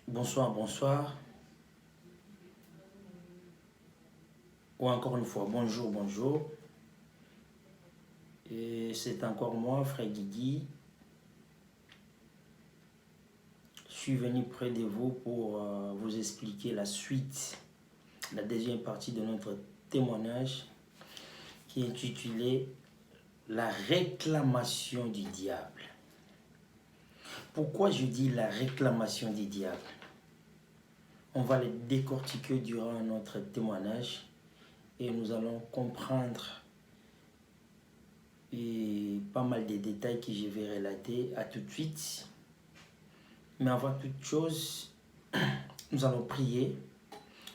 Bonsoir, bonsoir. Ou encore une fois, bonjour, bonjour. Et c'est encore moi, Frère Guigui. Je suis venu près de vous pour vous expliquer la suite, la deuxième partie de notre témoignage qui est intitulé La réclamation du diable. Pourquoi je dis la réclamation du diable? On va le décortiquer durant notre témoignage et nous allons comprendre pas mal de détails que je vais relater à tout de suite. Mais avant toute chose, nous allons prier.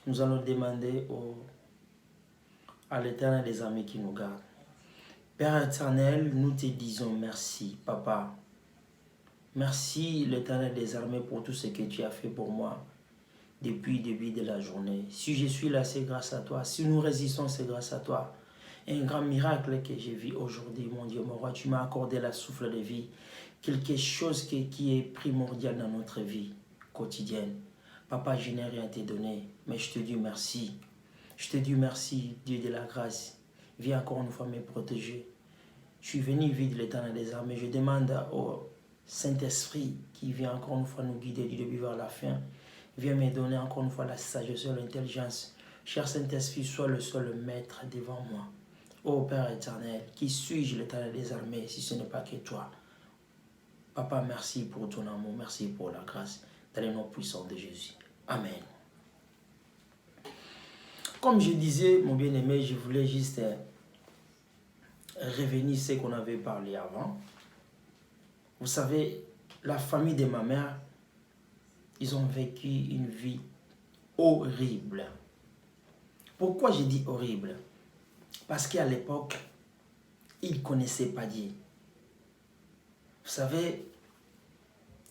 Nous allons demander à l'Éternel des armées qui nous garde. Père éternel, nous te disons merci, Papa. Merci l'Éternel des armées pour tout ce que tu as fait pour moi depuis le début de la journée. Si je suis là, c'est grâce à toi. Si nous résistons, c'est grâce à toi. Un grand miracle que j'ai vu aujourd'hui, mon Dieu, mon roi, tu m'as accordé la souffle de vie. Quelque chose qui est primordial dans notre vie quotidienne. Papa, je n'ai rien te donné, mais je te dis merci. Je te dis merci, Dieu de la grâce. Viens encore une fois me protéger. Je suis venu vide l'Éternel des armées. Je demande au Saint-Esprit qui vient encore une fois nous guider du début vers la fin. Viens me donner encore une fois la sagesse et l'intelligence. Cher Saint-Esprit, sois le seul maître devant moi. Ô Père éternel, qui suis-je l'Éternel des armées si ce n'est pas que toi? Papa, merci pour ton amour, merci pour la grâce. Dans le nom puissant de Jésus. Amen. Comme je disais, mon bien-aimé, je voulais juste revenir sur ce qu'on avait parlé avant. Vous savez, la famille de ma mère, ils ont vécu une vie horrible. Pourquoi je dis horrible? Parce qu'à l'époque, ils ne connaissaient pas Dieu. Vous savez,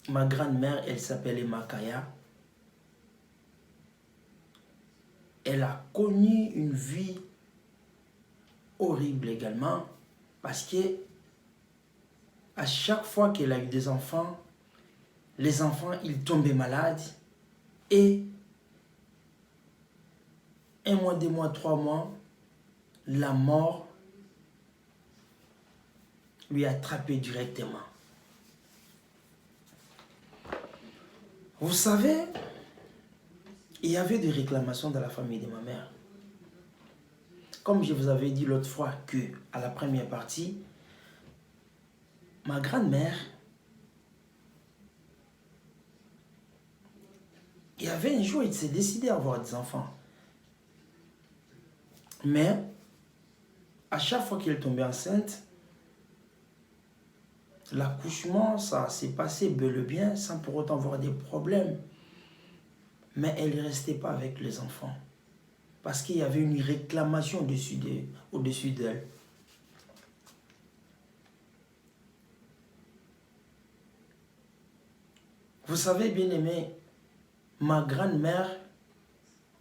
ma grand-mère, elle s'appelait Makaya. Elle a connu une vie horrible également parce que à chaque fois qu'elle a eu des enfants, les enfants, ils tombaient malades et 1 mois, 2 mois, 3 mois, la mort lui a attrapé directement. Vous savez, il y avait des réclamations dans la famille de ma mère. Comme je vous avais dit l'autre fois que à la première partie, ma grand-mère, il y avait un jour, elle s'est décidée à avoir des enfants. Mais, à chaque fois qu'elle tombait enceinte, l'accouchement, ça s'est passé bel et bien, sans pour autant avoir des problèmes. Mais elle ne restait pas avec les enfants. Parce qu'il y avait une réclamation au-dessus d'elle. Vous savez, bien aimé, ma grand-mère,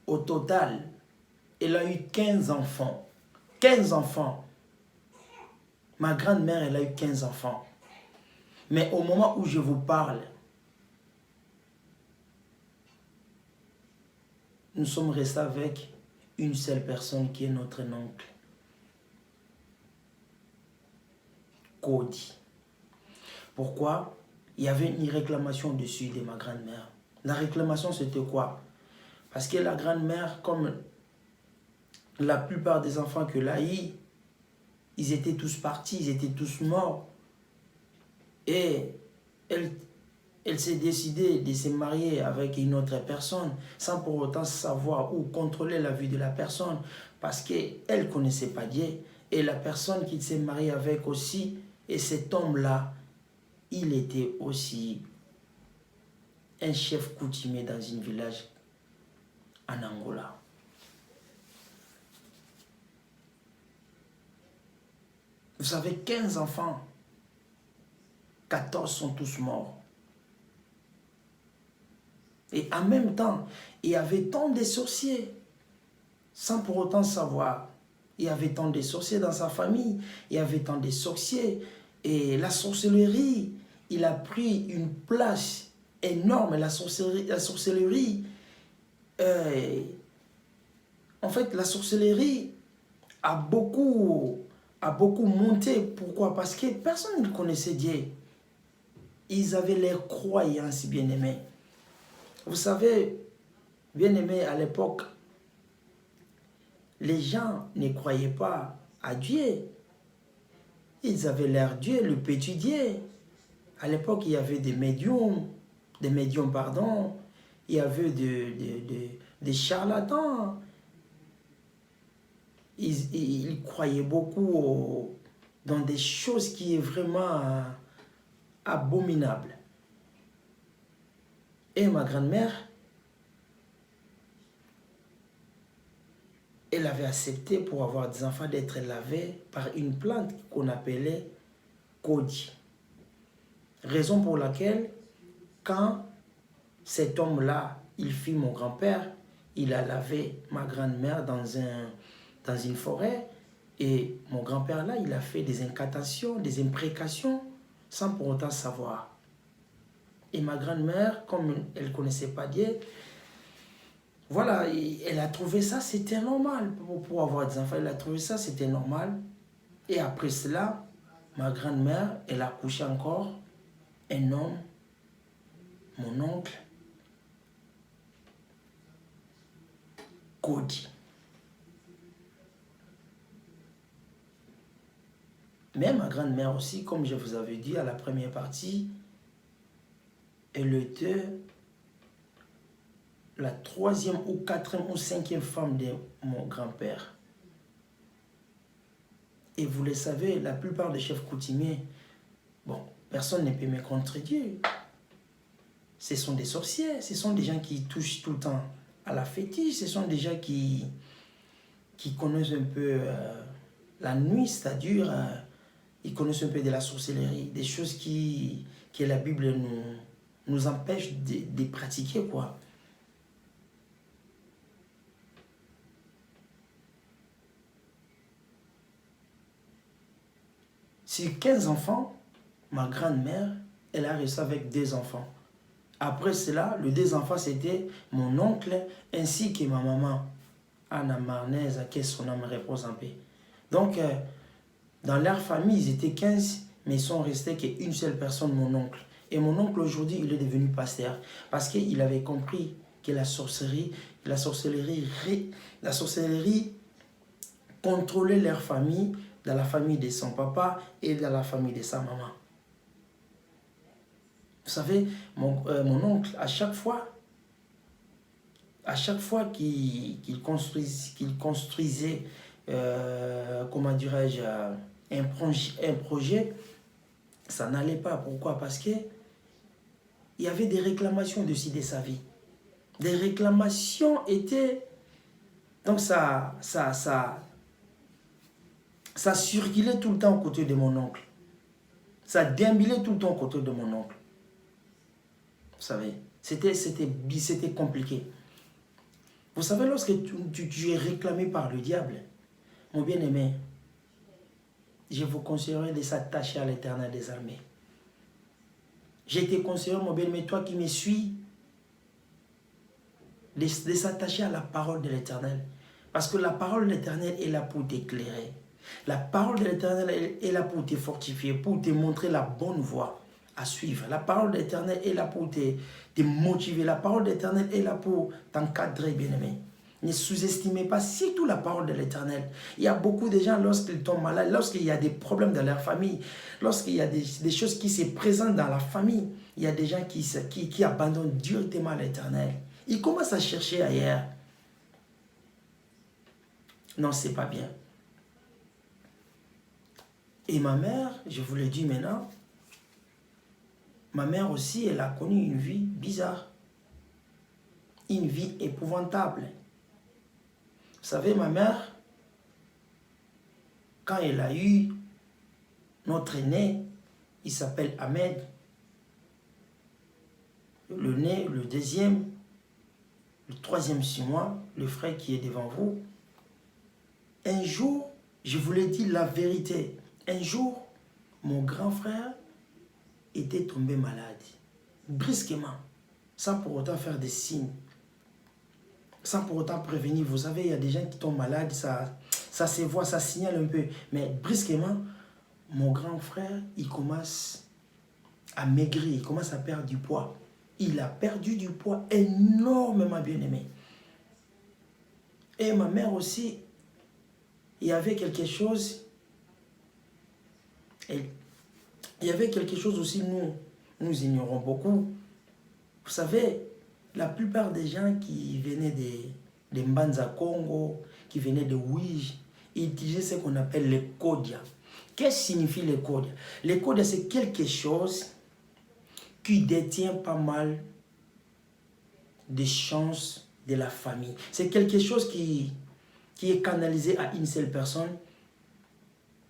au total, elle a eu 15 enfants. 15 enfants. Ma grand-mère, elle a eu 15 enfants. Mais au moment où je vous parle, nous sommes restés avec une seule personne qui est notre oncle. Cody. Pourquoi? Il y avait une réclamation dessus de ma grand-mère. La réclamation, c'était quoi? Parce que la grand-mère, comme la plupart des enfants que l'a eu, ils étaient tous partis, ils étaient tous morts. Et elle s'est décidée de se marier avec une autre personne sans pour autant savoir ou contrôler la vie de la personne parce qu'elle ne connaissait pas Dieu. Et la personne qui s'est mariée avec aussi, et cet homme-là, il était aussi un chef coutumier dans un village en Angola. Vous avez 15 enfants, 14 sont tous morts. Et en même temps, il y avait tant de sorciers, sans pour autant savoir. Il y avait tant de sorciers dans sa famille, il y avait tant de sorciers. Et la sorcellerie, il a pris une place énorme. La sorcellerie en fait, la sorcellerie a beaucoup monté. Pourquoi? Parce que personne ne connaissait Dieu. Ils avaient leurs croyances, bien-aimés. Vous savez, bien-aimés, à l'époque, les gens ne croyaient pas à Dieu. Ils avaient leur Dieu, le petit Dieu. À l'époque, il y avait des médiums, pardon. Il y avait des charlatans. Ils croyaient beaucoup dans des choses qui sont vraiment abominables. Et ma grand-mère, elle avait accepté pour avoir des enfants d'être lavée par une plante qu'on appelait Kodi. Raison pour laquelle, quand cet homme-là, il fit mon grand-père, il a lavé ma grand-mère dans une forêt, et mon grand-père là, il a fait des incantations, des imprécations, sans pour autant savoir. Et ma grand-mère, comme elle ne connaissait pas Dieu, voilà, elle a trouvé ça, c'était normal pour avoir des enfants. Elle a trouvé ça, c'était normal. Et après cela, ma grand-mère, elle a couché encore un homme, mon oncle, Kodi. Mais ma grand-mère aussi, comme je vous avais dit à la première partie, elle était la 3e ou 4e ou 5e femme de mon grand-père. Et vous le savez, la plupart des chefs coutumiers, bon, personne ne peut me contredire. Ce sont des sorciers, ce sont des gens qui touchent tout le temps à la fétiche, ce sont des gens qui connaissent un peu la nuit, c'est-à-dire ils connaissent un peu de la sorcellerie, des choses que la Bible nous empêche de pratiquer, quoi. Sur 15 enfants, ma grand-mère, elle a réussi avec 2 enfants. Après cela, les 2 enfants, c'était mon oncle ainsi que ma maman, Anna Marnaise, à qui son âme repose en paix. Donc, dans leur famille, ils étaient 15, mais ils sont restés qu'une seule personne, mon oncle. Et mon oncle, aujourd'hui, il est devenu pasteur parce qu'il avait compris que la sorcellerie contrôlait leur famille, dans la famille de son papa et dans la famille de sa maman. Vous savez, mon oncle, à chaque fois qu'il construisait, comment dirais-je, un projet, ça n'allait pas. Pourquoi? Parce que il y avait des réclamations dessus de sa vie. Des réclamations étaient... Donc ça circulait tout le temps aux côtés de mon oncle. Ça déambulait tout le temps aux côtés de mon oncle. Vous savez, c'était compliqué. Vous savez, lorsque tu es réclamé par le diable, mon bien-aimé, je vous conseillerais de s'attacher à l'Éternel des armées. Je te conseillerais, mon bien-aimé, toi qui me suis, de s'attacher à la parole de l'Éternel. Parce que la parole de l'Éternel est là pour t'éclairer. La parole de l'Éternel est là pour te fortifier, pour te montrer la bonne voie à suivre. La parole de l'Éternel est là pour te motiver. La parole de l'Éternel est là pour t'encadrer, bien-aimé. Ne sous-estimez pas surtout la parole de l'Éternel. Il y a beaucoup de gens, lorsqu'ils tombent malades, lorsqu'il y a des problèmes dans leur famille, lorsqu'il y a des choses qui se présentent dans la famille, il y a des gens qui abandonnent directement l'Éternel. Ils commencent à chercher ailleurs. Non, c'est pas bien. Et ma mère, je vous le dis maintenant, ma mère aussi, elle a connu une vie bizarre. Une vie épouvantable. Vous savez, ma mère, quand elle a eu notre aîné, il s'appelle Ahmed, le né, le deuxième, le troisième sur moi, le frère qui est devant vous. Un jour, je vous l'ai dit la vérité, un jour, mon grand frère était tombé malade, brusquement. sans pour autant faire des signes, sans pour autant prévenir. Vous savez, il y a des gens qui tombent malades, ça se voit, ça signale un peu. Mais brusquement, mon grand frère, il commence à maigrir, il commence à perdre du poids. Il a perdu du poids énormément, bien aimé. Et ma mère aussi, il y avait quelque chose, il y avait quelque chose aussi, nous ignorons beaucoup. Vous savez, la plupart des gens qui venaient des Mbanza Congo, qui venaient de Ouij, ils utilisaient ce qu'on appelle les kodia. Qu'est-ce que signifie les kodia? Les kodia, c'est quelque chose qui détient pas mal des chances de la famille. C'est quelque chose qui est canalisé à une seule personne.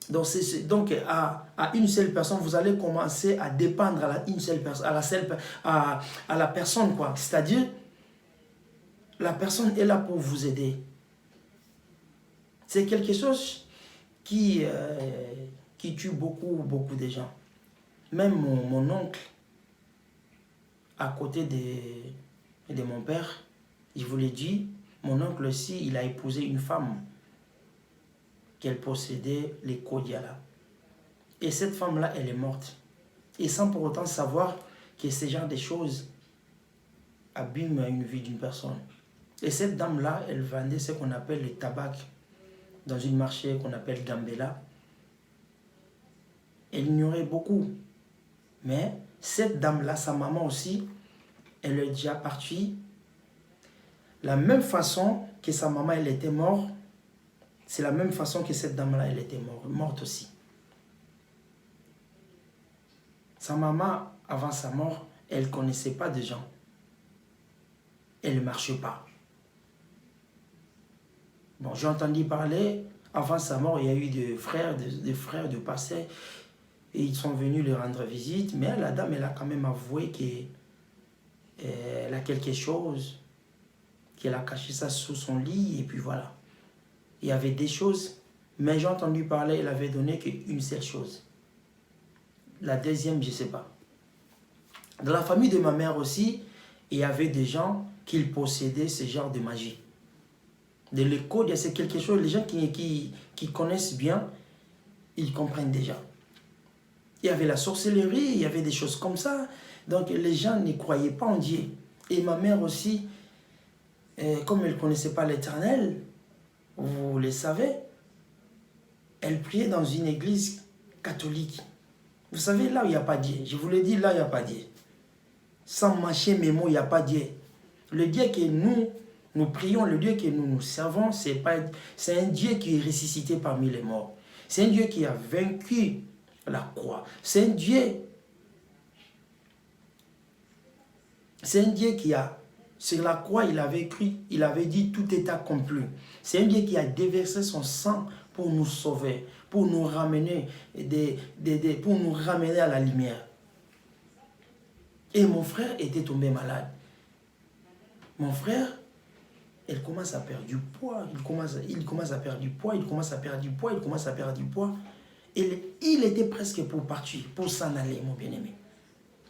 Donc à une seule personne, vous allez commencer à dépendre à une seule personne, à la personne, quoi. C'est-à-dire, la personne est là pour vous aider. C'est quelque chose qui tue beaucoup de gens. Même mon oncle, à côté de mon père, je vous l'ai dit, mon oncle aussi, il a épousé une femme qu'elle possédait les Kodiala. Et cette femme-là, elle est morte. Et sans pour autant savoir que ce genre de choses abîment une vie d'une personne. Et cette dame-là, elle vendait ce qu'on appelle le tabac dans une marché qu'on appelle Gambela. Elle ignorait beaucoup. Mais cette dame-là, sa maman aussi, elle est déjà partie. La même façon que sa maman, elle était morte, c'est la même façon que cette dame-là, elle était morte aussi. Sa maman, avant sa mort, elle ne connaissait pas de gens. Elle ne marchait pas. Bon, j'ai entendu parler, avant sa mort, il y a eu des frères de passé, et ils sont venus lui rendre visite, mais la dame, elle a quand même avoué qu'elle a quelque chose, qu'elle a caché ça sous son lit, et puis voilà. Il y avait des choses, mais j'ai entendu parler, elle avait donné qu'une seule chose. La deuxième, je ne sais pas. Dans la famille de ma mère aussi, il y avait des gens qui possédaient ce genre de magie. De l'école, c'est quelque chose, les gens qui connaissent bien, ils comprennent déjà. Il y avait la sorcellerie, il y avait des choses comme ça. Donc les gens ne croyaient pas en Dieu. Et ma mère aussi, comme elle ne connaissait pas l'Éternel, vous le savez, elle priait dans une église catholique. Vous savez, là où il n'y a pas Dieu, je vous l'ai dit, là où il n'y a pas Dieu. Sans mâcher mes mots, il n'y a pas Dieu. Le Dieu que nous prions, le Dieu que nous servons, c'est un Dieu qui est ressuscité parmi les morts. C'est un Dieu qui a vaincu la croix. C'est un Dieu qui a, sur la croix, il avait écrit, il avait dit tout est accompli. C'est un Dieu qui a déversé son sang pour nous sauver, pour nous ramener, pour nous ramener à la lumière. Et mon frère était tombé malade. Mon frère, il commence à perdre du poids, il commence à perdre du poids. Et il était presque pour partir, pour s'en aller, mon bien-aimé.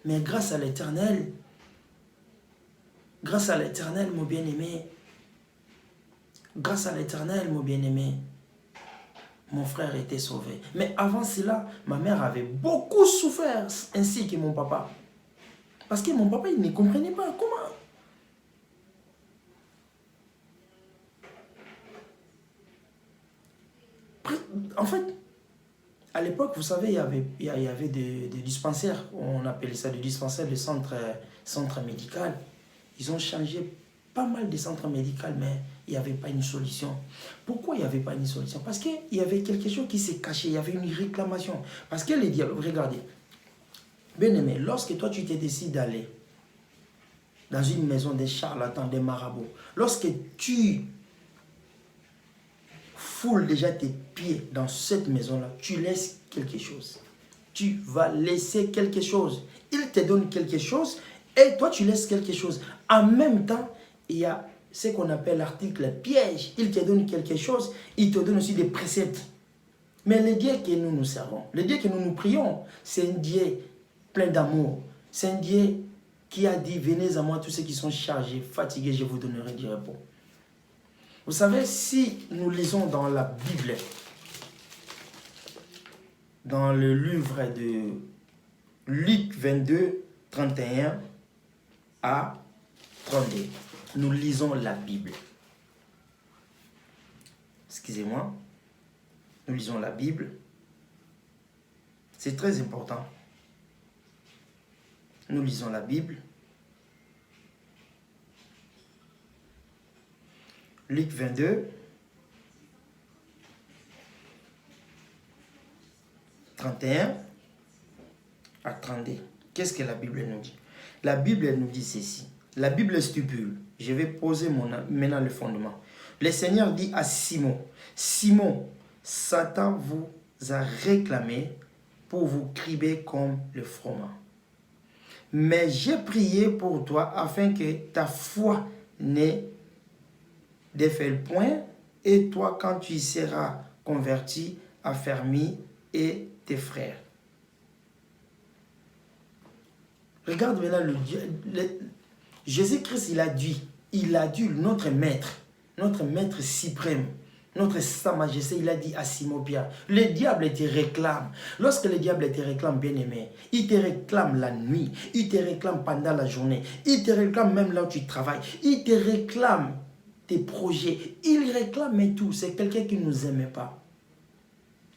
Mais grâce à l'Éternel, mon bien-aimé, mon frère était sauvé. Mais avant cela, ma mère avait beaucoup souffert, ainsi que mon papa. Parce que mon papa, il ne comprenait pas comment. En fait, à l'époque, vous savez, il y avait des dispensaires. On appelait ça des dispensaires, des centres médicaux. Ils ont changé pas mal de centres médicaux, mais il n'y avait pas une solution. Pourquoi il n'y avait pas une solution? Parce qu'il y avait quelque chose qui s'est caché, il y avait une réclamation. Parce que les dialogues, regardez, bien aimé, lorsque toi tu te décides d'aller dans une maison des charlatans, des marabouts, lorsque tu foules déjà tes pieds dans cette maison-là, tu laisses quelque chose. Tu vas laisser quelque chose. Il te donne quelque chose et toi tu laisses quelque chose. En même temps, il y a ce qu'on appelle l'article piège. Il te donne quelque chose, il te donne aussi des préceptes. Mais le Dieu que nous servons, le Dieu que nous prions, c'est un Dieu plein d'amour. C'est un Dieu qui a dit, venez à moi tous ceux qui sont chargés, fatigués, je vous donnerai du repos. Vous savez, si nous lisons dans la Bible, dans le livre de Luc 22, 31 à 32, nous lisons la Bible. Excusez-moi, nous lisons la Bible. C'est très important. Nous lisons la Bible. Luc 22, 31 à 32. Qu'est-ce que la Bible nous dit? La Bible nous dit ceci. La Bible stipule. Je vais poser maintenant le fondement. Le Seigneur dit à Simon, Simon, Satan vous a réclamé pour vous criber comme le froment. Mais j'ai prié pour toi afin que ta foi n'ait défaille point, et toi, quand tu seras converti, affermi, et tes frères. Regarde maintenant Jésus-Christ, il a dit, notre maître suprême, notre Sa Majesté, il a dit à Simon Pierre, le diable te réclame. Lorsque le diable te réclame, bien-aimé, il te réclame la nuit, il te réclame pendant la journée, il te réclame même là où tu travailles, il te réclame tes projets, il réclame tout. C'est quelqu'un qui ne nous aimait pas.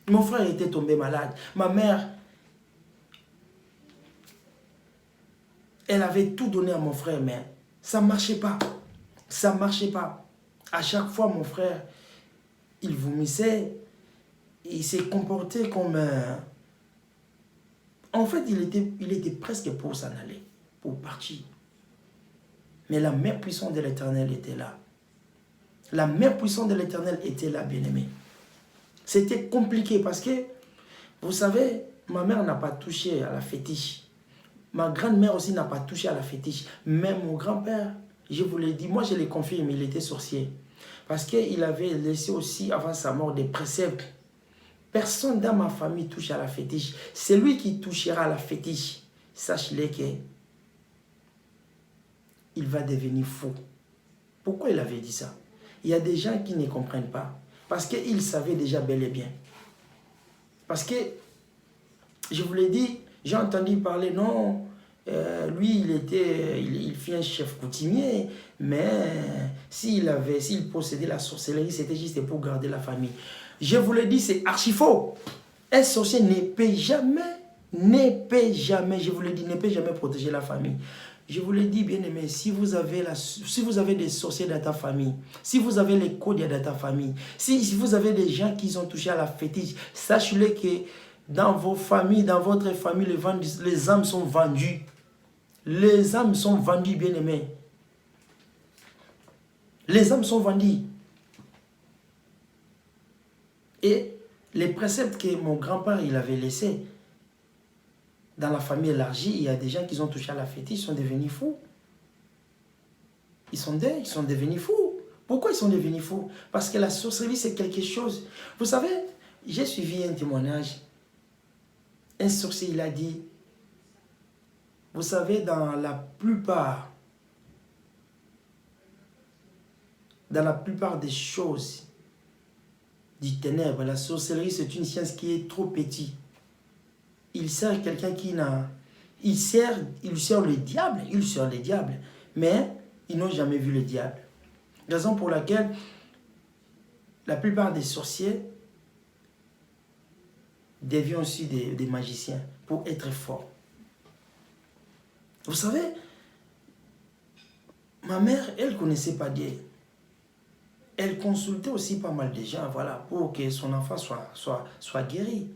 Mon frère était tombé malade. Ma mère, elle avait tout donné à mon frère, mais ça ne marchait pas. Ça ne marchait pas. À chaque fois, mon frère, il vomissait. Il s'est comporté comme un... En fait, il était presque pour s'en aller, pour partir. Mais la main puissante de l'Éternel était là. La main puissante de l'Éternel était là, bien-aimé. C'était compliqué parce que, vous savez, ma mère n'a pas touché à la fétiche. Ma grand-mère aussi n'a pas touché à la fétiche. Même mon grand-père, je vous l'ai dit, moi je le confirme, il était sorcier. Parce qu'il avait laissé aussi, avant sa mort, des préceptes. Personne dans ma famille touche à la fétiche. C'est lui qui touchera à la fétiche. Sache-le que il va devenir fou. Pourquoi il avait dit ça? Il y a des gens qui ne comprennent pas. Parce qu'ils savaient déjà bel et bien. Parce que, je vous l'ai dit, j'ai entendu parler, non, lui, il fit un chef coutumier, mais s'il possédait la sorcellerie, c'était juste pour garder la famille. Je vous l'ai dit, c'est archi faux. Un sorcier ne peut jamais, je vous l'ai dit, ne peut jamais protéger la famille. Je vous l'ai dit, bien aimé, si vous avez des sorciers dans ta famille, si vous avez les codes dans ta famille, si vous avez des gens qui ont touché à la fétiche, sachez-le que dans vos familles, dans votre famille, les âmes sont vendues. Les âmes sont vendues, bien aimé. Les âmes sont vendues. Et les préceptes que mon grand-père il avait laissés, dans la famille élargie, il y a des gens qui ont touché à la fétiche, ils sont devenus fous. Ils sont devenus fous. Pourquoi ils sont devenus fous? Parce que la sorcellerie, c'est quelque chose. Vous savez, j'ai suivi un témoignage. Un sorcier, il a dit, vous savez, dans la plupart des choses du ténèbre, la sorcellerie, c'est une science qui est trop petite. Il sert quelqu'un qui n'a... Il sert le diable, mais ils n'ont jamais vu le diable. Raison pour laquelle la plupart des sorciers deviennent aussi des magiciens pour être forts. Vous savez, ma mère, elle ne connaissait pas Dieu. Elle consultait aussi pas mal de gens, voilà, pour que son enfant soit guéri.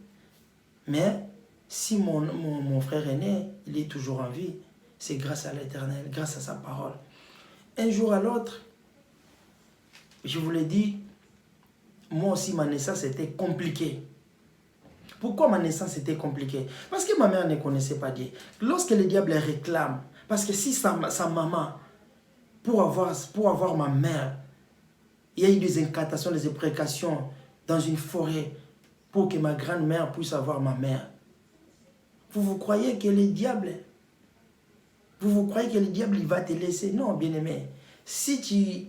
Mais si mon frère aîné, il est toujours en vie, c'est grâce à l'Éternel, grâce à sa parole. Un jour à l'autre, je vous l'ai dit, moi aussi ma naissance était compliquée. Pourquoi ma naissance était compliquée? Parce que ma mère ne connaissait pas Dieu. Lorsque le diable réclame, parce que si sa maman, pour avoir ma mère, il y a eu des incantations, des imprécations dans une forêt pour que ma grand-mère puisse avoir ma mère. Vous croyez que le diable Vous croyez que le diable, il va te laisser? Non, bien-aimé. Si tu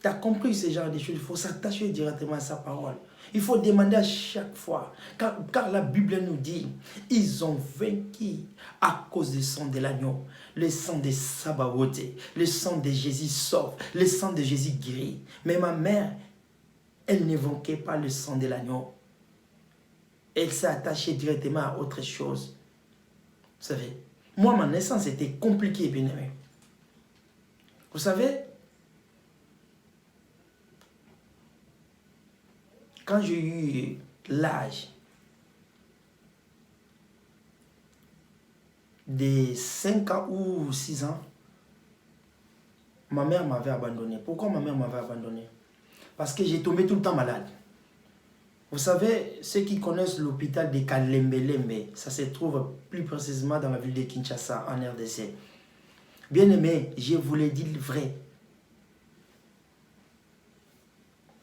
as compris ce genre de choses, il faut s'attacher directement à sa parole. Il faut demander à chaque fois. Car la Bible nous dit, ils ont vaincu à cause du sang de l'agneau, le sang de Sabaoth, le sang de Jésus sauve, le sang de Jésus guérit. Mais ma mère, elle n'évoquait pas le sang de l'agneau. Elle s'est attachée directement à autre chose. Vous savez, moi, ma naissance était compliquée, bien aimé. Vous savez, quand j'ai eu l'âge de 5 ans ou 6 ans, ma mère m'avait abandonné. Pourquoi ma mère m'avait abandonné? Parce que j'ai tombé tout le temps malade. Vous savez, ceux qui connaissent l'hôpital de Kalembe-Lembe, ça se trouve plus précisément dans la ville de Kinshasa, en RDC. Bien aimé, je vous l'ai dit vrai.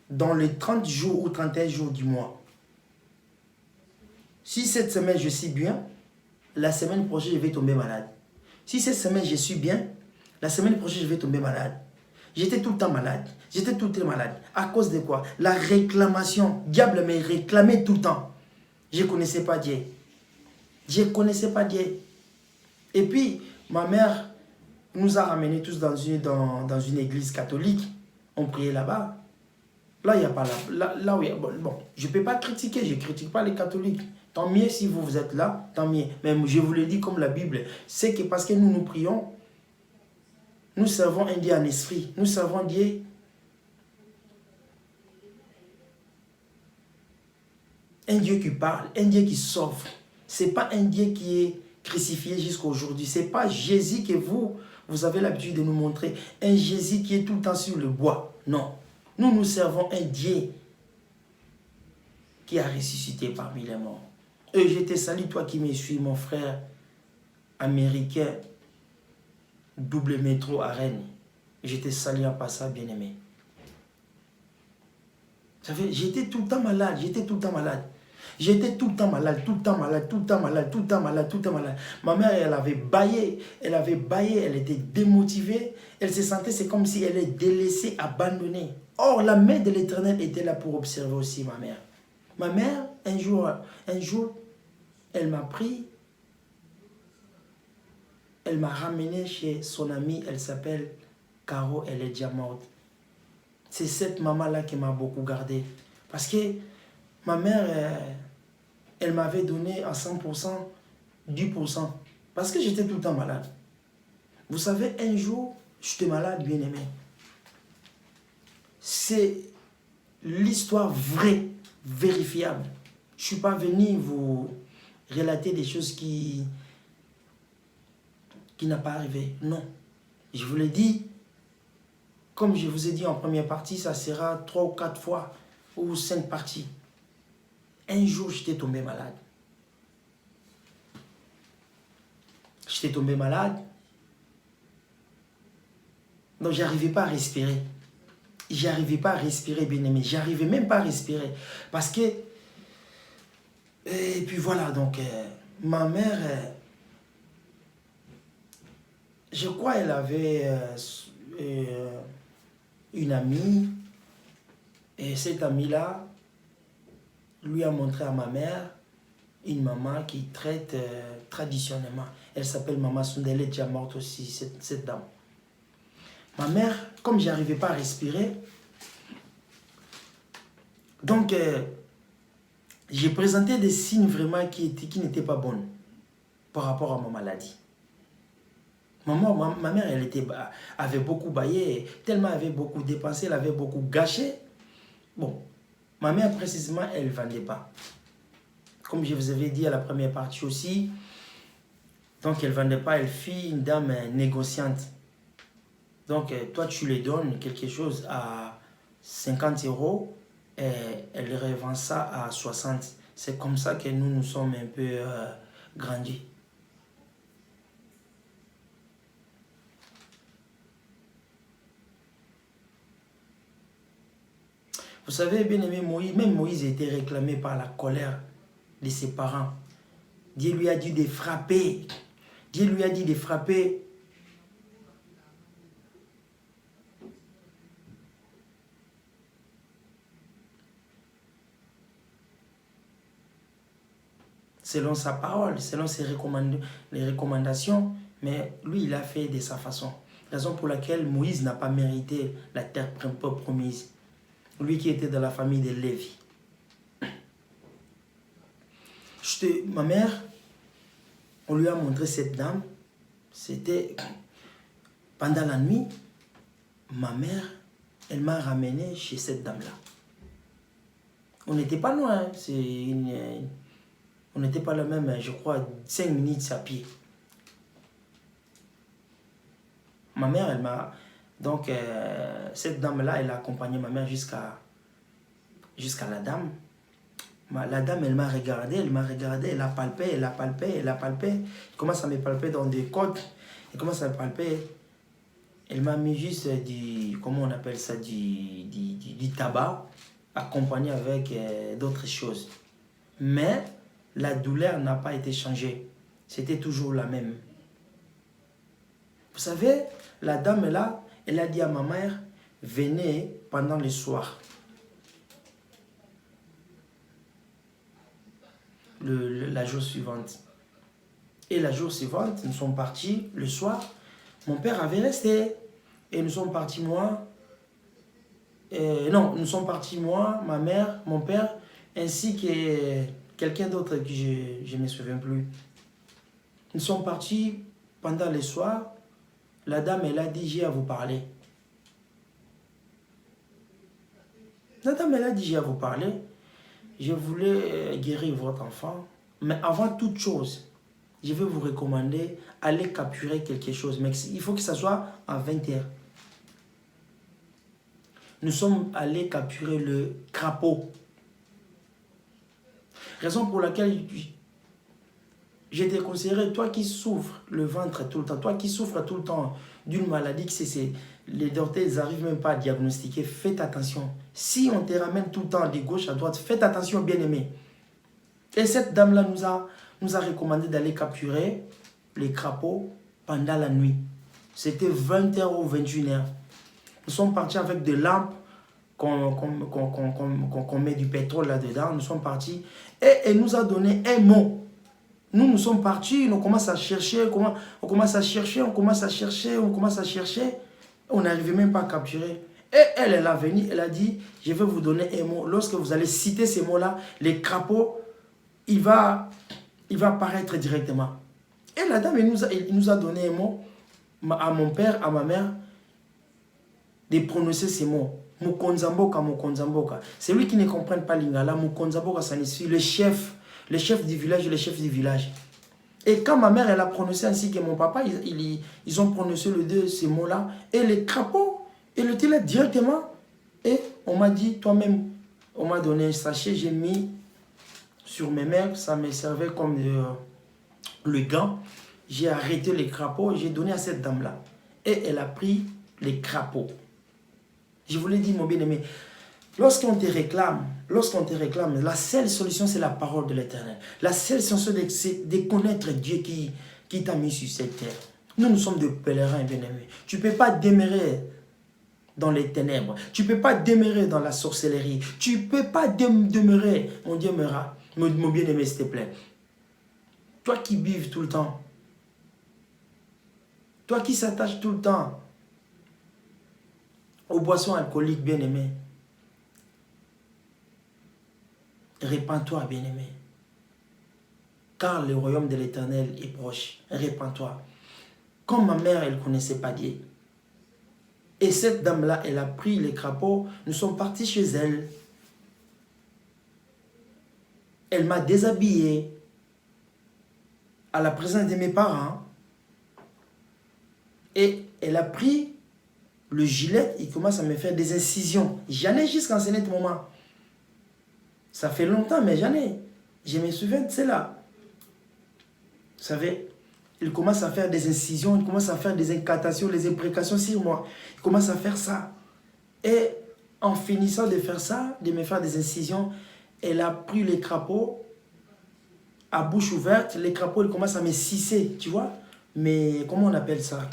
Dans les 30 jours ou 31 jours du mois, si cette semaine je suis bien, la semaine prochaine je vais tomber malade. Si cette semaine je suis bien, la semaine prochaine je vais tomber malade. J'étais tout le temps malade. J'étais tout le temps malade. À cause de quoi? La réclamation. Diable me réclamait tout le temps. Je ne connaissais pas Dieu. Je ne connaissais pas Dieu. Et puis, ma mère nous a ramenés tous dans une église catholique. On priait là-bas. Là, il n'y a pas là où il y a, bon, je ne peux pas critiquer. Je ne critique pas les catholiques. Tant mieux si vous êtes là. Tant mieux. Mais je vous l'ai dit comme la Bible. C'est que parce que nous prions, nous servons un Dieu en esprit. Nous servons Dieu. Un Dieu qui parle, un Dieu qui sauve. Ce n'est pas un Dieu qui est crucifié jusqu'à aujourd'hui. Ce n'est pas Jésus que vous avez l'habitude de nous montrer. Un Jésus qui est tout le temps sur le bois. Non. Nous servons un Dieu qui a ressuscité parmi les morts. Et je te salue, toi qui me suis, mon frère américain, double métro à Rennes. Je te salue en passant, bien-aimé. Vous savez, j'étais tout le temps malade, J'étais tout le temps malade, tout le temps malade, tout le temps malade, tout le temps malade, tout le temps malade, tout le temps malade. Ma mère, elle avait baillé, elle était démotivée, elle se sentait, c'est comme si elle est délaissée, abandonnée. Or, la main de l'Éternel était là pour observer aussi ma mère. Ma mère, un jour, elle m'a pris, elle m'a ramené chez son amie, elle s'appelle Caro, elle est déjà morte. C'est cette maman-là qui m'a beaucoup gardé. Parce que ma mère, elle m'avait donné à 100%, 10%. Parce que j'étais tout le temps malade. Vous savez, un jour, j'étais malade, bien aimé. C'est l'histoire vraie, vérifiable. Je ne suis pas venu vous relater des choses qui n'ont pas arrivé. Non. Je vous l'ai dit. Comme je vous ai dit en première partie, ça sera 3 ou 4 fois ou 5 parties. Un jour, j'étais tombé malade. J'étais tombé malade. Donc, je n'arrivais pas à respirer. J'arrivais pas à respirer, bien aimé. J'arrivais même pas à respirer. Parce que... Et puis voilà, donc, ma mère... je crois qu'elle avait... une amie, et cette amie-là lui a montré à ma mère une maman qui traite traditionnellement. Elle s'appelle Maman Sunday, elle est déjà morte aussi, cette dame. Ma mère, comme je n'arrivais pas à respirer, donc j'ai présenté des signes vraiment qui n'étaient pas bons par rapport à ma maladie. Ma mère, elle avait beaucoup baillé, tellement elle avait beaucoup dépensé, elle avait beaucoup gâché. Bon, ma mère précisément, elle ne vendait pas. Comme je vous avais dit à la première partie aussi, donc elle ne vendait pas, elle fit une dame négociante. Donc toi, tu lui donnes quelque chose à 50 €, et elle revend ça à 60. C'est comme ça que nous sommes un peu grandis. Vous savez, bien aimé Moïse, même Moïse était réclamé par la colère de ses parents. Dieu lui a dit de frapper. Dieu lui a dit de frapper selon sa parole, selon les recommandations, mais lui, il a fait de sa façon. Raison pour laquelle Moïse n'a pas mérité la terre promise. Lui qui était de la famille de Lévi. Ma mère, on lui a montré cette dame. C'était pendant la nuit. Ma mère, elle m'a ramené chez cette dame-là. On n'était pas loin. On n'était pas là même, je crois, 5 minutes à pied. Ma mère, elle m'a... Donc, cette dame-là, elle a accompagné ma mère jusqu'à la dame. La dame, elle m'a regardé, elle a palpé. Elle commence à me palper dans des côtes. Elle commence à me palper. Elle m'a mis juste comment on appelle ça, du tabac, accompagné avec d'autres choses. Mais la douleur n'a pas été changée. C'était toujours la même. Vous savez, la dame là, elle a dit à ma mère, venez pendant le soir. La jour suivante. Et la jour suivante, nous sommes partis le soir. Mon père avait resté. Et nous sommes partis, nous sommes partis moi, ma mère, mon père, ainsi que quelqu'un d'autre que je ne me souviens plus. Nous sommes partis pendant le soir. La dame, elle a dit, j'ai à vous parler. La dame, elle a dit, j'ai à vous parler. Je voulais guérir votre enfant. Mais avant toute chose, je vais vous recommander d'aller capturer quelque chose. Mais il faut que ça soit à 20h. Nous sommes allés capturer le crapaud. Raison pour laquelle je te conseillerais, toi qui souffres le ventre tout le temps, toi qui souffres tout le temps d'une maladie que les docteurs n'arrivent même pas à diagnostiquer, faites attention. Si on te ramène tout le temps de gauche à droite, faites attention, bien-aimé. Et cette dame-là nous a recommandé d'aller capturer les crapauds pendant la nuit. C'était 20h ou 21h. Nous sommes partis avec des lampes qu'on met du pétrole là-dedans. Nous sommes partis et elle nous a donné un mot. Nous sommes partis, on commence à chercher, on commence à chercher. On n'arrivait même pas à capturer. Et elle est venue, elle a dit, je vais vous donner un mot. Lorsque vous allez citer ces mots-là, les crapauds, il va apparaître directement. Et la dame, elle nous a donné un mot à mon père, à ma mère, de prononcer ces mots. Mukonzamboka, Mukonzamboka. C'est lui qui ne comprend pas l'ingala. Mukonzamboka, ça signifie le chef du village. Et quand ma mère, elle a prononcé ainsi que mon papa, ils ont prononcé ces mots-là. Et les crapauds, ils le disaient directement. Et on m'a dit, toi-même, on m'a donné un sachet, j'ai mis sur mes mains, ça me servait comme le gant. J'ai arrêté les crapauds, j'ai donné à cette dame-là. Et elle a pris les crapauds. Je vous l'ai dit, mon bien-aimé, lorsqu'on te réclame, la seule solution, c'est la parole de l'Éternel. La seule solution, c'est de connaître Dieu qui t'a mis sur cette terre. Nous sommes des pèlerins, bien-aimés. Tu ne peux pas demeurer dans les ténèbres. Tu ne peux pas demeurer dans la sorcellerie. Tu ne peux pas demeurer, mon Dieu, mon bien-aimé, s'il te plaît. Toi qui bives tout le temps. Toi qui s'attache tout le temps aux boissons alcooliques, bien-aimé. Répands-toi, bien-aimé. Car le royaume de l'Éternel est proche. Répands-toi. Comme ma mère, elle ne connaissait pas Dieu. Et cette dame-là, elle a pris les crapauds. Nous sommes partis chez elle. Elle m'a déshabillé à la présence de mes parents. Et elle a pris le gilet, il commence à me faire des incisions. J'en ai jusqu'en ce moment. Ça fait longtemps, mais j'en ai. Je me souviens de cela. Vous savez, il commence à faire des incisions, il commence à faire des incantations, des imprécations sur moi. Il commence à faire ça. Et en finissant de faire ça, de me faire des incisions, elle a pris les crapauds à bouche ouverte. Les crapauds, ils commencent à me sucer, tu vois. Mais comment on appelle ça?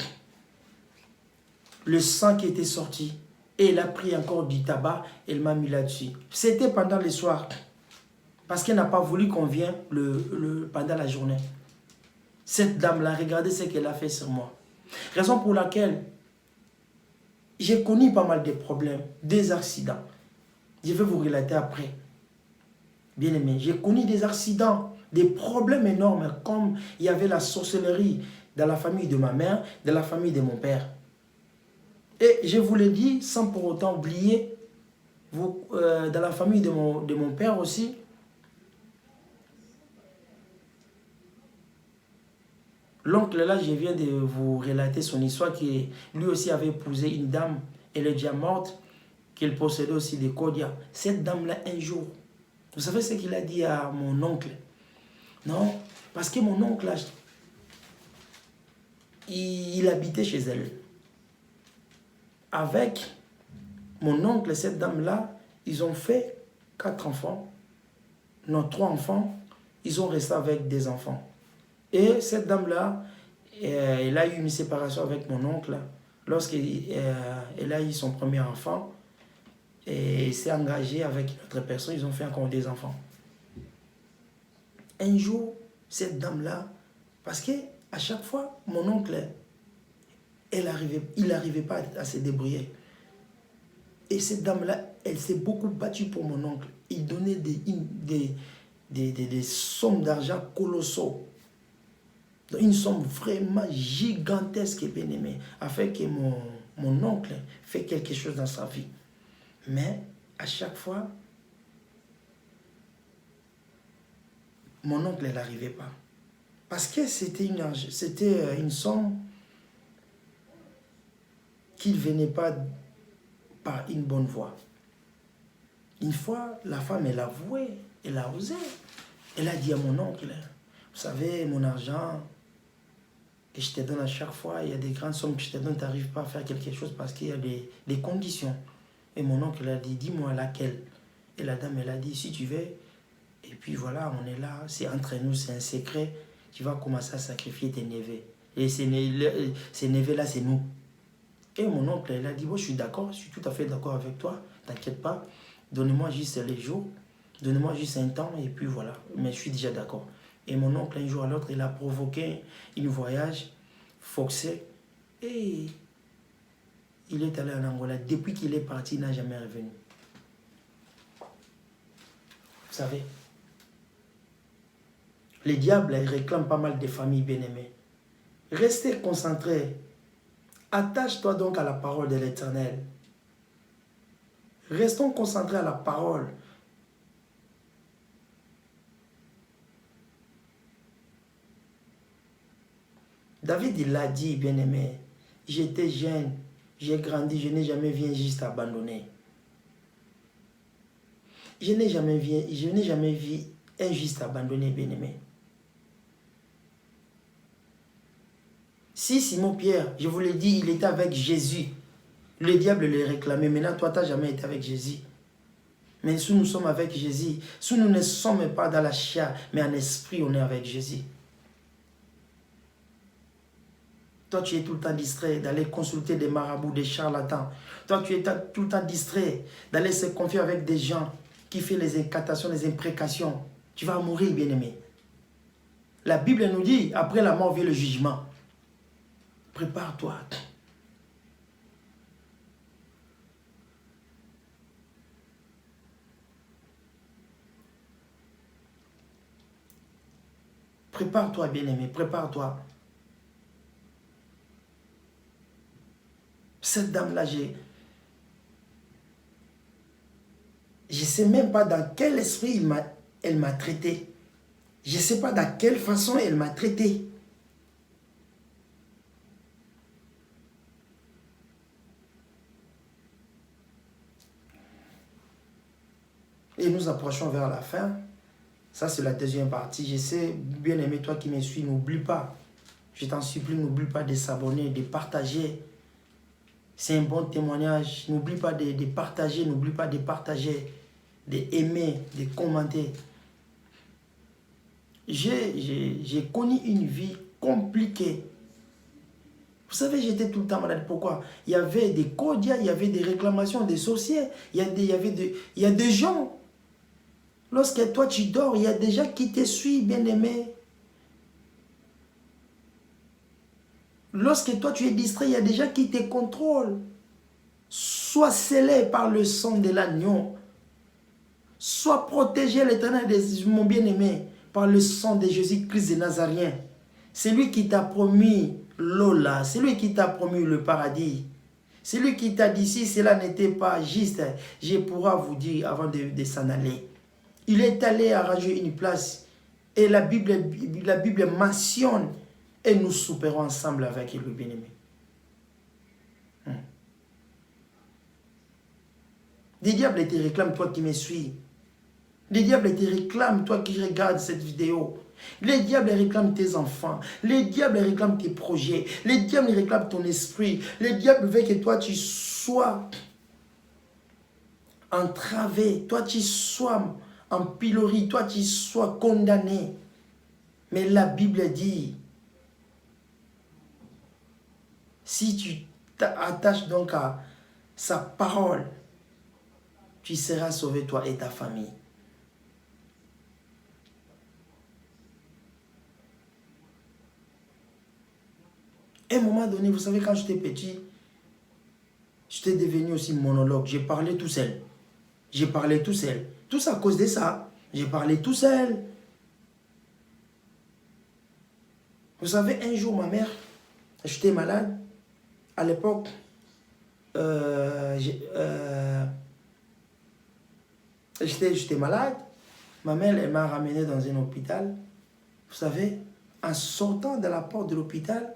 Le sang qui était sorti. Et elle a pris encore du tabac, elle m'a mis là-dessus. C'était pendant le soir. Parce qu'elle n'a pas voulu qu'on vienne pendant la journée. Cette dame-là, regardez ce qu'elle a fait sur moi. Raison pour laquelle j'ai connu pas mal de problèmes, des accidents. Je vais vous relater après. Bien aimé, j'ai connu des accidents, des problèmes énormes, comme il y avait la sorcellerie dans la famille de ma mère, dans la famille de mon père. Et je vous l'ai dit, sans pour autant oublier, dans la famille de mon père aussi, l'oncle là, je viens de vous relater son histoire, qui lui aussi avait épousé une dame, elle est déjà morte, qu'il possédait aussi des Kodia. Cette dame-là, un jour, vous savez ce qu'il a dit à mon oncle? Non, parce que mon oncle, là, il habitait chez elle. Avec mon oncle et cette dame-là, ils ont fait 4 enfants, non, 3 enfants, ils ont resté avec des enfants. Et cette dame-là, elle a eu une séparation avec mon oncle lorsqu'elle a eu son premier enfant. Et s'est engagée avec une autre personne, ils ont fait encore des enfants. Un jour, cette dame-là, parce que à chaque fois, mon oncle, il n'arrivait pas à se débrouiller. Et cette dame-là, elle s'est beaucoup battue pour mon oncle. Il donnait des sommes d'argent colossaux. Une somme vraiment gigantesque et bien aimée, afin que mon oncle fait quelque chose dans sa vie. Mais à chaque fois, mon oncle n'arrivait pas. Parce que c'était une somme qui ne venait pas par une bonne voie. Une fois, la femme, elle a avoué, elle a osé. Elle a dit à mon oncle, vous savez, mon argent que je te donne à chaque fois, il y a des grandes sommes que je te donne, tu n'arrives pas à faire quelque chose parce qu'il y a des conditions. Et mon oncle a dit, dis-moi laquelle. Et la dame, elle a dit, si tu veux, et puis voilà, on est là, c'est entre nous, c'est un secret, tu vas commencer à sacrifier tes neveux. Et ces neveux-là, c'est nous. Et mon oncle, il a dit, bon, je suis d'accord, je suis tout à fait d'accord avec toi, t'inquiète pas, donne-moi juste les jours, donne-moi juste un temps, et puis voilà, mais je suis déjà d'accord. Et mon oncle, un jour à l'autre, il a provoqué un voyage forcé, et il est allé en Angola. Depuis qu'il est parti, il n'a jamais revenu. Vous savez, les diables réclament pas mal de familles bien-aimées. Restez concentrés. Attache-toi donc à la parole de l'Éternel. Restons concentrés à la parole. David, il l'a dit, bien-aimé, j'étais jeune, j'ai grandi, je n'ai jamais vu un juste abandonné. Je n'ai jamais vu un juste abandonné, bien-aimé. Si Simon-Pierre, je vous l'ai dit, il était avec Jésus, le diable le réclamait. Maintenant, toi, tu n'as jamais été avec Jésus. Mais si nous sommes avec Jésus, si nous ne sommes pas dans la chair, mais en esprit, on est avec Jésus. Toi, tu es tout le temps distrait d'aller consulter des marabouts, des charlatans. Toi, tu es tout le temps distrait d'aller se confier avec des gens qui font les incantations, les imprécations. Tu vas mourir, bien-aimé. La Bible nous dit, après la mort vient le jugement. Prépare-toi. Prépare-toi, bien-aimé, prépare-toi. Cette dame-là, je ne sais même pas dans quel esprit elle m'a traité. Je ne sais pas dans quelle façon elle m'a traité. Et nous approchons vers la fin. Ça, c'est la deuxième partie. Je sais, bien aimé, toi qui me suis, n'oublie pas. Je t'en supplie, n'oublie pas de s'abonner, de partager. C'est un bon témoignage. N'oublie pas de partager, n'oublie pas de partager, d'aimer, de commenter. J'ai connu une vie compliquée. Vous savez, j'étais tout le temps malade. Pourquoi? Il y avait des codias, il y avait des réclamations, des sorciers. Il y a des gens. Lorsque toi tu dors, il y a des gens qui te suivent, bien-aimé. Lorsque toi tu es distrait, il y a des gens qui te contrôlent. Sois scellé par le sang de l'agneau. Sois protégé, l'Éternel, mon bien-aimé, par le sang de Jésus-Christ de Nazarien. C'est lui qui t'a promis l'Ola, c'est lui qui t'a promis le paradis. C'est lui qui t'a dit, si cela n'était pas juste, je pourrais vous dire avant de s'en aller. Il est allé arranger une place et la Bible mentionne et nous souperons ensemble avec lui, bien-aimé. Les diables te réclament, toi qui me suis. Les diables te réclament, toi qui regardes cette vidéo. Les diables réclament tes enfants. Les diables réclament tes projets. Les diables réclament ton esprit. Les diables veulent que toi tu sois entravé. Toi tu sois en pilori. Toi tu sois condamné. Mais la Bible dit, si tu t'attaches donc à sa parole, tu seras sauvé, toi et ta famille. À un moment donné, vous savez, quand j'étais petit, j'étais devenu aussi monologue. J'ai parlé tout seul. J'ai parlé tout seul. Tout ça à cause de ça. J'ai parlé tout seul. Vous savez, un jour, ma mère, j'étais malade. À l'époque, j'étais malade. Ma mère, elle m'a ramené dans un hôpital. Vous savez, en sortant de la porte de l'hôpital,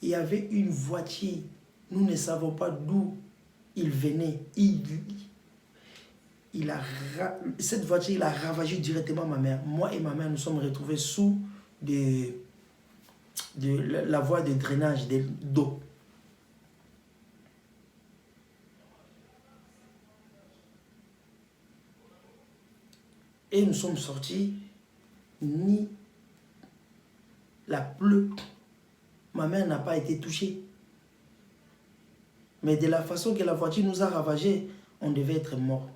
il y avait une voiture. Nous ne savons pas d'où il venait. Cette voiture, il a ravagé directement ma mère. Moi et ma mère, nous sommes retrouvés sous la voie de drainage d'eau. Et nous sommes sortis, ni la pleure. Ma mère n'a pas été touchée. Mais de la façon que la voiture nous a ravagés, on devait être morts,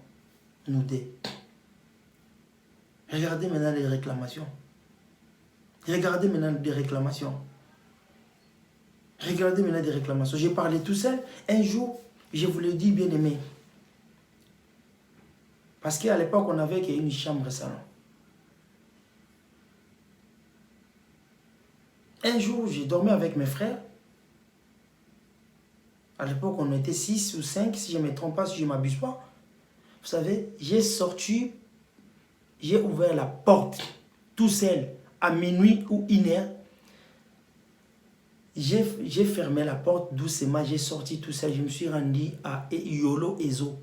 nous deux. Regardez maintenant les réclamations. Regardez maintenant des réclamations. Regardez maintenant des réclamations. J'ai parlé tout seul. Un jour, je vous le dis, bien aimé. Parce qu'à l'époque, on n'avait qu'une chambre salon. Un jour, j'ai dormi avec mes frères. À l'époque, on était 6 ou 5, si je ne me trompe pas, si je ne m'abuse pas. Vous savez, j'ai sorti, j'ai ouvert la porte tout seul à minuit ou 1h. J'ai fermé la porte doucement, j'ai sorti tout seul. Je me suis rendu à Yolo Ezo.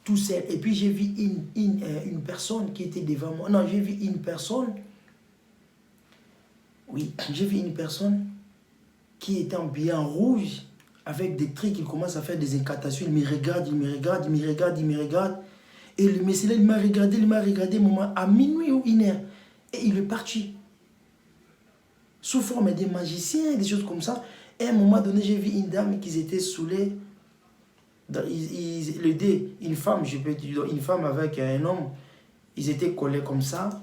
Tout seul. Et puis j'ai vu une personne qui était devant moi. Non, j'ai vu une personne. Oui, j'ai vu une personne qui était habillée en rouge avec des trucs. Il commence à faire des incantations. Il me regarde, il me regarde, il me regarde, il me regarde. Et le monsieur là, il m'a regardé moment à minuit ou 1h. Et il est parti. Sous forme des magiciens, des choses comme ça. Et à un moment donné, j'ai vu une dame qui était saoulée. Une femme, je peux dire, une femme avec un homme, ils étaient collés comme ça,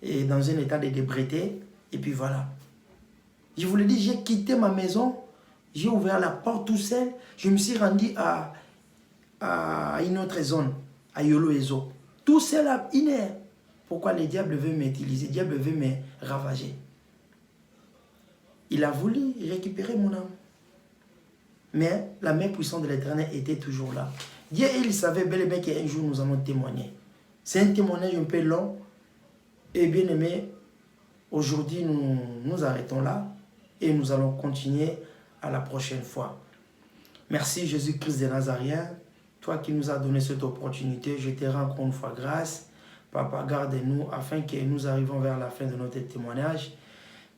et dans un état de débrété, et puis voilà. Je vous l'ai dit, j'ai quitté ma maison, j'ai ouvert la porte tout seul, je me suis rendu à une autre zone, à Yolo Ezo. Tout seul à 1h. Pourquoi le diable veut m'utiliser? Le diable veut me ravager. Il a voulu récupérer mon âme. Mais la main puissante de l'Éternel était toujours là. Dieu, il savait bel et bien qu'un jour nous allons témoigner. C'est un témoignage un peu long. Et bien aimé, aujourd'hui nous arrêtons là. Et nous allons continuer à la prochaine fois. Merci Jésus-Christ de Nazarien. Toi qui nous as donné cette opportunité, je te rends encore une fois grâce. Papa, garde-nous afin que nous arrivons vers la fin de notre témoignage.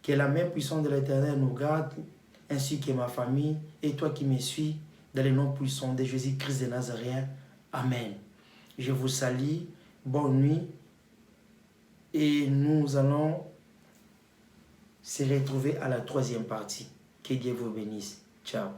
Que la main puissante de l'Éternel nous garde, ainsi que ma famille, et toi qui me suis, dans le nom puissant de Jésus-Christ de Nazarien. Amen. Je vous salue, bonne nuit, et nous allons se retrouver à la 3e partie. Que Dieu vous bénisse. Ciao.